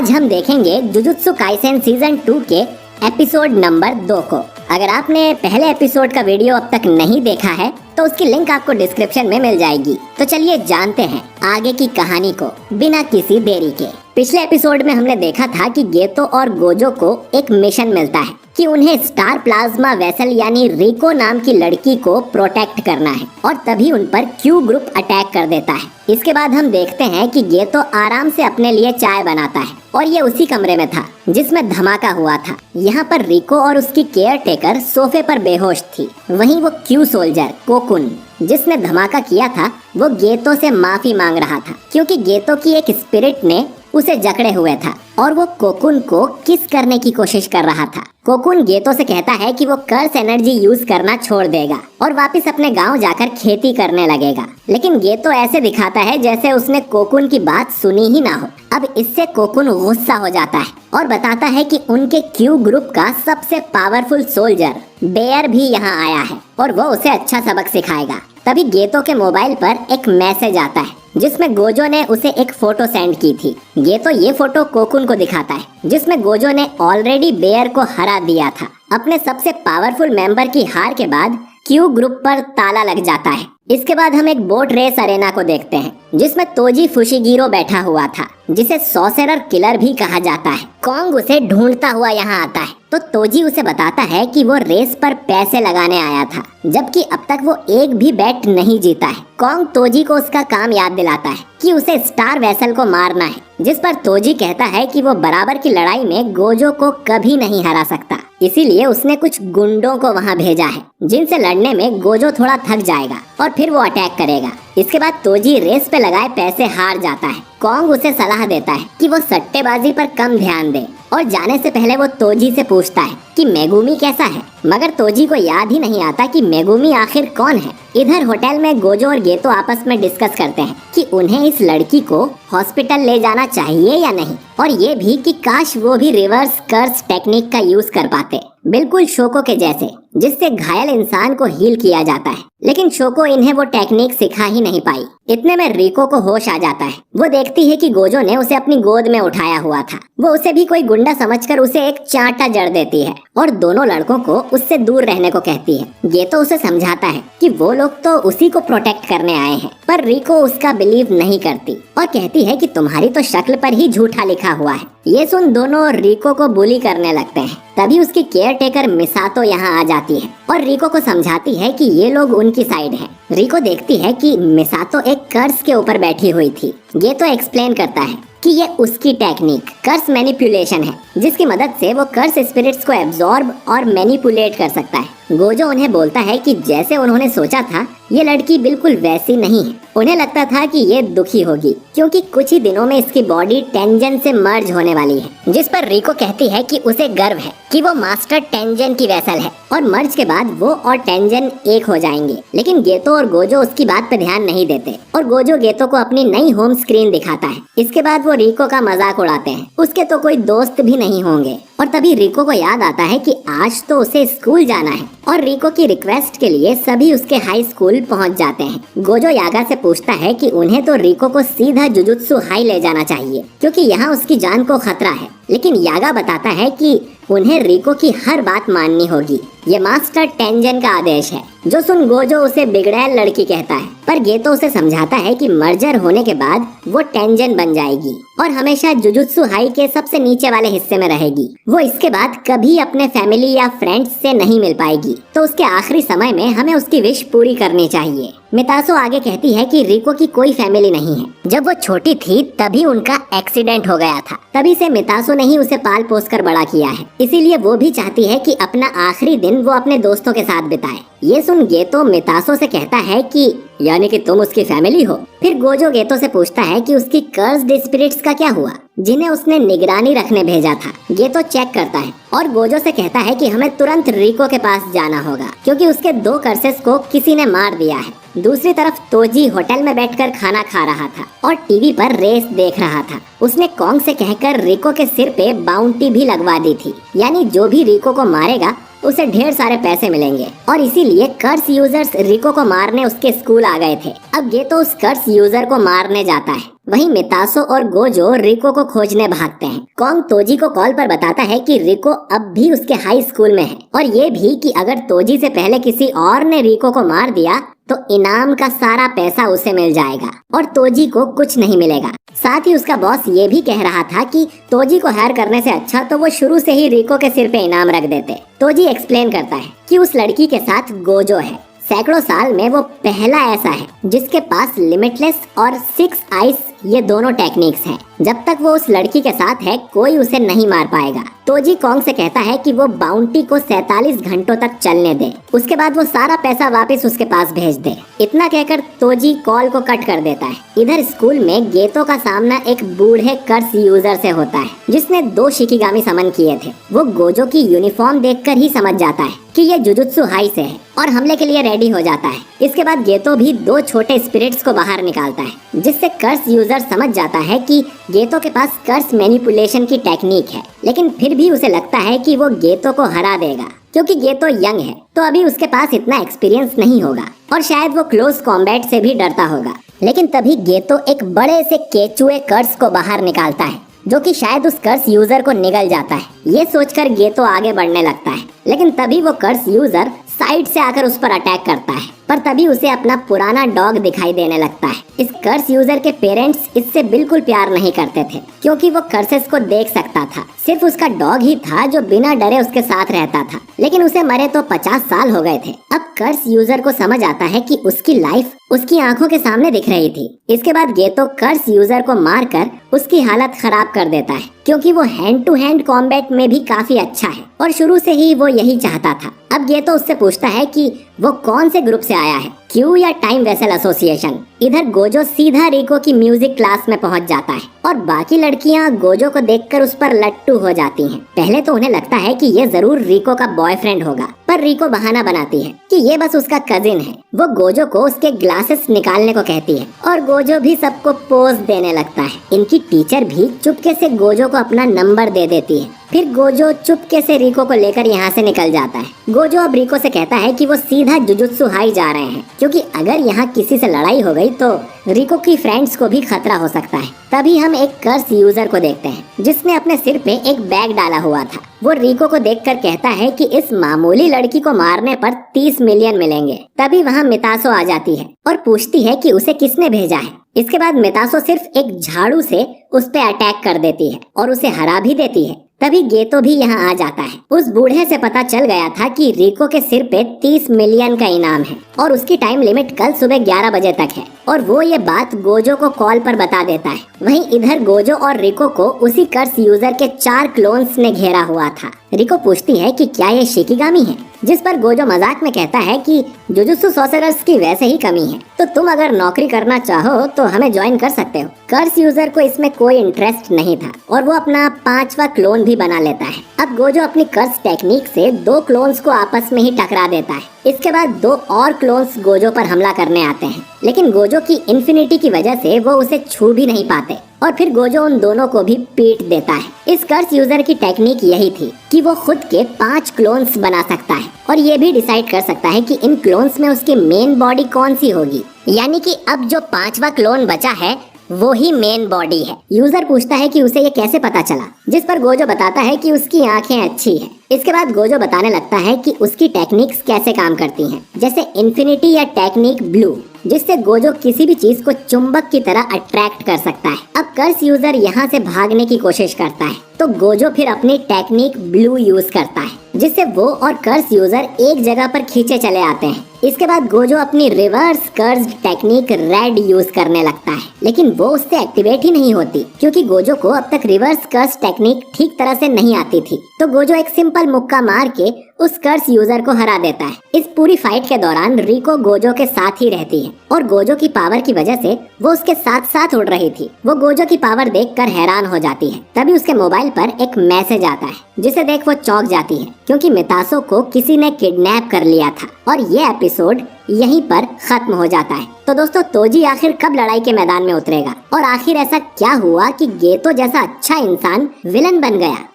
आज हम देखेंगे जुजुत्सु काइसेन सीजन 2 के एपिसोड नंबर 2 को। अगर आपने पहले एपिसोड का वीडियो अब तक नहीं देखा है तो उसकी लिंक आपको डिस्क्रिप्शन में मिल जाएगी। तो चलिए जानते हैं आगे की कहानी को बिना किसी देरी के। पिछले एपिसोड में हमने देखा था कि गेतो और गोजो को एक मिशन मिलता है कि उन्हें स्टार प्लाज्मा वेसल यानी रिको नाम की लड़की को प्रोटेक्ट करना है और तभी उन पर क्यू ग्रुप अटैक कर देता है। इसके बाद हम देखते हैं कि गेतो आराम से अपने लिए चाय बनाता है और ये उसी कमरे में था जिसमें धमाका हुआ था। यहाँ पर रिको और उसकी केयर टेकर सोफे पर बेहोश थी। वहीं वो क्यू सोल्जर कोकुन जिसने धमाका किया था वो गेतो से माफी मांग रहा था क्योंकि गेतो की एक स्पिरिट ने उसे जकड़े हुए था और वो कोकुन को किस करने की कोशिश कर रहा था। कोकुन गेतो से कहता है कि वो कर्स एनर्जी यूज करना छोड़ देगा और वापस अपने गांव जाकर खेती करने लगेगा, लेकिन गेतो ऐसे दिखाता है जैसे उसने कोकुन की बात सुनी ही ना हो। अब इससे कोकुन गुस्सा हो जाता है और बताता है कि उनके क्यू ग्रुप का सबसे पावरफुल सोल्जर बेयर भी यहाँ आया है और वो उसे अच्छा सबक सिखाएगा। तभी गेतो के मोबाइल पर एक मैसेज आता है जिसमें गोजो ने उसे एक फोटो सेंड की थी। गेतो ये फोटो कोकुन को दिखाता है जिसमें गोजो ने ऑलरेडी बेयर को हरा दिया था। अपने सबसे पावरफुल मेंबर की हार के बाद क्यू ग्रुप पर ताला लग जाता है। इसके बाद हम एक बोट रेस अरेना को देखते हैं जिसमें तोजी फुशिगिरो बैठा हुआ था जिसे सॉसेरर किलर भी कहा जाता है। कॉन्ग उसे ढूंढता हुआ यहाँ आता है तो तोजी उसे बताता है कि वो रेस पर पैसे लगाने आया था जबकि अब तक वो एक भी बेट नहीं जीता है। कॉन्ग तोजी को उसका काम याद दिलाता है कि उसे स्टार वेसल को मारना है, जिस पर तोजी कहता है कि वो बराबर की लड़ाई में गोजो को कभी नहीं हरा सकता, इसीलिए उसने कुछ गुंडों को वहाँ भेजा है जिनसे लड़ने में गोजो थोड़ा थक जाएगा और फिर वो अटैक करेगा। इसके बाद तोजी रेस पे लगाए पैसे हार जाता है। कॉन्ग उसे सलाह देता है कि वो सट्टेबाजी पर कम ध्यान दे और जाने से पहले वो तोजी से पूछता है कि मेगुमी कैसा है, मगर तोजी को याद ही नहीं आता कि मेगुमी आखिर कौन है। इधर होटल में गोजो और गेतो आपस में डिस्कस करते हैं कि उन्हें इस लड़की को हॉस्पिटल ले जाना चाहिए या नहीं, और ये भी कि काश वो भी रिवर्स कर्स टेक्निक का यूज कर पाते, बिल्कुल शोको के जैसे, जिससे घायल इंसान को हील किया जाता है। लेकिन शोको इन्हें वो टेक्निक सिखा ही नहीं पाई। इतने में रिको को होश आ जाता है। वो देखती है कि गोजो ने उसे अपनी गोद में उठाया हुआ था। वो उसे भी कोई गुंडा समझकर उसे एक चांटा जड़ देती है और दोनों लड़कों को उससे दूर रहने को कहती है। गेतो उसे समझाता है कि वो लोग तो उसी को प्रोटेक्ट करने आए हैं, पर रिको उसका बिलीव नहीं करती और कहती है कि तुम्हारी तो शक्ल पर ही झूठा लिखा हुआ है। ये सुन दोनों रिको को बुली करने लगते हैं। तभी उसकी केयर टेकर मिसातो यहाँ आ जाती है और रिको को समझाती है कि ये लोग उनकी साइड हैं। रिको देखती है कि मिसातो एक कर्स के ऊपर बैठी हुई थी। ये तो एक्सप्लेन करता है कि ये उसकी टेक्निक कर्स मैनिपुलेशन है जिसकी मदद से वो कर्स स्पिरिट्स को एब्जॉर्ब और मैनिपुलेट कर सकता है। गोजो उन्हें बोलता है कि जैसे उन्होंने सोचा था ये लड़की बिल्कुल वैसी नहीं है। उन्हें लगता था कि ये दुखी होगी क्योंकि कुछ ही दिनों में इसकी बॉडी टेंजन से मर्ज होने वाली है, जिस पर रिको कहती है कि उसे गर्व है कि वो मास्टर टेंजन की वेसल है और मर्ज के बाद वो और टेंजन एक हो जाएंगे। लेकिन गेतो और गोजो उसकी बात पर ध्यान नहीं देते और गोजो गेतो को अपनी नई होम स्क्रीन दिखाता है। इसके बाद वो रिको का मजाक उड़ाते हैं, उसके तो कोई दोस्त भी नहीं होंगे। और तभी रिको को याद आता है कि आज तो उसे स्कूल जाना है और रिको की रिक्वेस्ट के लिए सभी उसके हाई स्कूल पहुंच जाते हैं। गोजो यागा से पूछता है कि उन्हें तो रिको को सीधा जुजुत्सु हाई ले जाना चाहिए क्योंकि यहाँ उसकी जान को खतरा है, लेकिन यागा बताता है कि उन्हें रिको की हर बात माननी होगी। ये मास्टर टेंजन का आदेश है। जो सुन गोजो उसे बिगड़ैल लड़की कहता है, पर गेतो उसे समझाता है कि मर्जर होने के बाद वो टेंजन बन जाएगी और हमेशा जुजुत्सु हाई के सबसे नीचे वाले हिस्से में रहेगी। वो इसके बाद कभी अपने फैमिली या फ्रेंड्स से नहीं मिल पाएगी, तो उसके आखिरी समय में हमें उसकी विश पूरी करनी चाहिए। मितासो आगे कहती है कि रिको की कोई फैमिली नहीं है। जब वो छोटी थी तभी उनका एक्सीडेंट हो गया था, तभी से मितासो ने ही उसे पाल पोस कर बड़ा किया है, इसीलिए वो भी चाहती है कि अपना आखिरी दिन वो अपने दोस्तों के साथ बिताए। ये सुन गेतो मितासो से कहता है कि यानी कि तुम उसकी फैमिली हो। फिर गोजो गेतो से पूछता है कि उसकी कर्स्ड स्पिरिट्स का क्या हुआ जिन्हें उसने निगरानी रखने भेजा था। गेतो चेक करता है और गोजो से कहता है कि हमें तुरंत रिको के पास जाना होगा क्योंकि उसके 2 कर्सेस को किसी ने मार दिया है। दूसरी तरफ तोजी होटल में बैठकर खाना खा रहा था और टीवी पर रेस देख रहा था। उसने कॉन्ग से कहकर रिको के सिर पे बाउंटी भी लगवा दी थी, यानी जो भी रिको को मारेगा उसे ढेर सारे पैसे मिलेंगे, और इसीलिए कर्स यूजर्स रिको को मारने उसके स्कूल आ गए थे। अब गेतो उस कर्स यूजर को मारने जाता है। वहीं मितासो और गोजो रिको को खोजने भागते हैं। कॉन्ग तोजी को कॉल पर बताता है कि रिको अब भी उसके हाई स्कूल में है और ये भी कि अगर तोजी से पहले किसी और ने रिको को मार दिया तो इनाम का सारा पैसा उसे मिल जाएगा और तोजी को कुछ नहीं मिलेगा। साथ ही उसका बॉस ये भी कह रहा था कि तोजी को हायर करने से अच्छा तो वो शुरू से ही रिको के सिर पे इनाम रख देते। तोजी एक्सप्लेन करता है कि उस लड़की के साथ गोजो है। सैकड़ों साल में वो पहला ऐसा है जिसके पास लिमिटलेस और 6 आइस ये दोनों टेक्निक्स हैं। जब तक वो उस लड़की के साथ है कोई उसे नहीं मार पाएगा। तोजी कॉन्ग से कहता है कि वो बाउंटी को 47 घंटों तक चलने दे, उसके बाद वो सारा पैसा वापस उसके पास भेज दे। इतना कहकर तोजी कॉल को कट कर देता है। इधर स्कूल में गेतो का सामना एक बूढ़े कर्स यूजर से होता है जिसने 2 शिकिगामी समन किए थे। वो गोजो की यूनिफॉर्म देखकर ही समझ जाता है कि ये जुजुत्सु हाई से है और हमले के लिए रेडी हो जाता है। इसके बाद गेतो भी 2 छोटे स्पिरिट्स को बाहर निकालता है जिससे कर्स यूजर समझ जाता है कि गेतो के पास कर्स मैनिपुलेशन की टेक्निक है, लेकिन फिर भी उसे लगता है कि वो गेतो को हरा देगा क्योंकि गेतो यंग है तो अभी उसके पास इतना एक्सपीरियंस नहीं होगा और शायद वो क्लोज कॉम्बैट से भी डरता होगा। लेकिन तभी गेतो एक बड़े से केचुए कर्स को बाहर निकालता है जो कि शायद उस कर्स यूजर को निगल जाता है। ये सोचकर गेतो आगे बढ़ने लगता है, लेकिन तभी वो कर्स यूजर साइड से आकर उस पर अटैक करता है, पर तभी उसे अपना पुराना डॉग दिखाई देने लगता है। इस कर्स यूजर के पेरेंट्स इससे बिल्कुल प्यार नहीं करते थे क्योंकि वो कर्सेस को देख सकता था। सिर्फ उसका डॉग ही था जो बिना डरे उसके साथ रहता था, लेकिन उसे मरे तो 50 साल हो गए थे। अब कर्स यूजर को समझ आता है कि उसकी लाइफ उसकी आंखों के सामने दिख रही थी। इसके बाद गेतो कर्स यूजर को मारकर उसकी हालत खराब कर देता है क्योंकि वो हैंड टू हैंड कॉम्बैट में भी काफी अच्छा है और शुरू से ही वो यही चाहता था। अब गेतो उससे पूछता है कि वो कौन से ग्रुप से आया है, क्यू या टाइम वेसल एसोसिएशन। इधर गोजो सीधा रिको की म्यूजिक क्लास में पहुंच जाता है और बाकी लड़कियां गोजो को देखकर उस पर लट्टू हो जाती हैं। पहले तो उन्हें लगता है कि ये जरूर रिको का बॉयफ्रेंड होगा, पर रिको बहाना बनाती है कि ये बस उसका कजिन है। वो गोजो को उसके ग्लासेस निकालने को कहती है और गोजो भी सबको पोज देने लगता है। इनकी टीचर भी चुपके से गोजो को अपना नंबर दे देती है। फिर गोजो चुपके से रिको को लेकर यहाँ से निकल जाता है। गोजो अब रिको से कहता है कि वो सीधा जुजुत्सु हाई जा रहे हैं क्योंकि अगर यहाँ किसी से लड़ाई हो गई तो रिको की फ्रेंड्स को भी खतरा हो सकता है। तभी हम एक कर्स यूजर को देखते हैं जिसने अपने सिर पे एक बैग डाला हुआ था। वो रिको को देखकर कहता है कि इस मामूली लड़की को मारने पर 30 मिलियन मिलेंगे। तभी वहाँ मितासो आ जाती है और पूछती है कि उसे किसने भेजा है। इसके बाद मितासो सिर्फ एक झाड़ू से उस पे अटैक कर देती है और उसे हरा भी देती है। तभी गेतो भी यहाँ आ जाता है। उस बूढ़े से पता चल गया था कि रिको के सिर पे 30 मिलियन का इनाम है और उसकी टाइम लिमिट कल सुबह 11 बजे तक है और वो ये बात गोजो को कॉल पर बता देता है। वहीं इधर गोजो और रिको को उसी कर्स यूजर के 4 क्लोन्स ने घेरा हुआ था। रिको पूछती है कि क्या ये शिकिगामी है, जिस पर गोजो मजाक में कहता है कि जुजुत्सु सॉर्सरर्स की वैसे ही कमी है, तो तुम अगर नौकरी करना चाहो तो हमें ज्वाइन कर सकते हो। कर्स यूजर को इसमें कोई इंटरेस्ट नहीं था और वो अपना 5वां क्लोन भी बना लेता है। अब गोजो अपनी कर्स टेक्निक से 2 क्लोन्स को आपस में ही टकरा देता है। इसके बाद 2 और क्लोन्स गोजो पर हमला करने आते हैं, लेकिन गोजो की इन्फिनिटी की वजह से वो उसे छू भी नहीं पाते और फिर गोजो उन दोनों को भी पीट देता है। इस कर्स यूजर की टेक्निक यही थी कि वो खुद के 5 क्लोन्स बना सकता है और ये भी डिसाइड कर सकता है कि इन क्लोन्स में उसकी मेन बॉडी कौन सी होगी। यानी कि अब जो 5वां क्लोन बचा है वो ही मेन बॉडी है। यूजर पूछता है कि उसे ये कैसे पता चला, जिस पर गोजो बताता है कि उसकी आंखें अच्छी है। इसके बाद गोजो बताने लगता है कि उसकी टेक्निक्स कैसे काम करती हैं, जैसे इन्फिनिटी या टेक्निक ब्लू, जिससे गोजो किसी भी चीज को चुंबक की तरह अट्रैक्ट कर सकता है। अब कर्स यूजर यहाँ से भागने की कोशिश करता है तो गोजो फिर अपनी टेक्निक ब्लू यूज करता है, जिससे वो और कर्स यूजर एक जगह पर खींचे चले आते हैं। इसके बाद गोजो अपनी reverse cursed technique red use करने लगता है, लेकिन वो उससे एक्टिवेट ही नहीं होती क्योंकि गोजो को अब तक रिवर्स कर्स टेक्निक ठीक तरह से नहीं आती थी। तो गोजो एक सिंपल मुक्का मार के उस कर्स यूजर को हरा देता है। इस पूरी फाइट के दौरान रिको गोजो के साथ ही रहती है और गोजो की पावर की वजह से वो उसके साथ साथ उड़ रही थी। वो गोजो की पावर देखकर हैरान हो जाती है। तभी उसके मोबाइल पर एक मैसेज आता है जिसे देख वो चौंक जाती है क्योंकि मितासो को किसी ने किडनैप कर लिया था और ये एपिसोड यहीं पर खत्म हो जाता है। तो दोस्तों, तोजी आखिर कब लड़ाई के मैदान में उतरेगा और आखिर ऐसा क्या हुआ कि गेतो जैसा अच्छा इंसान विलन बन गया?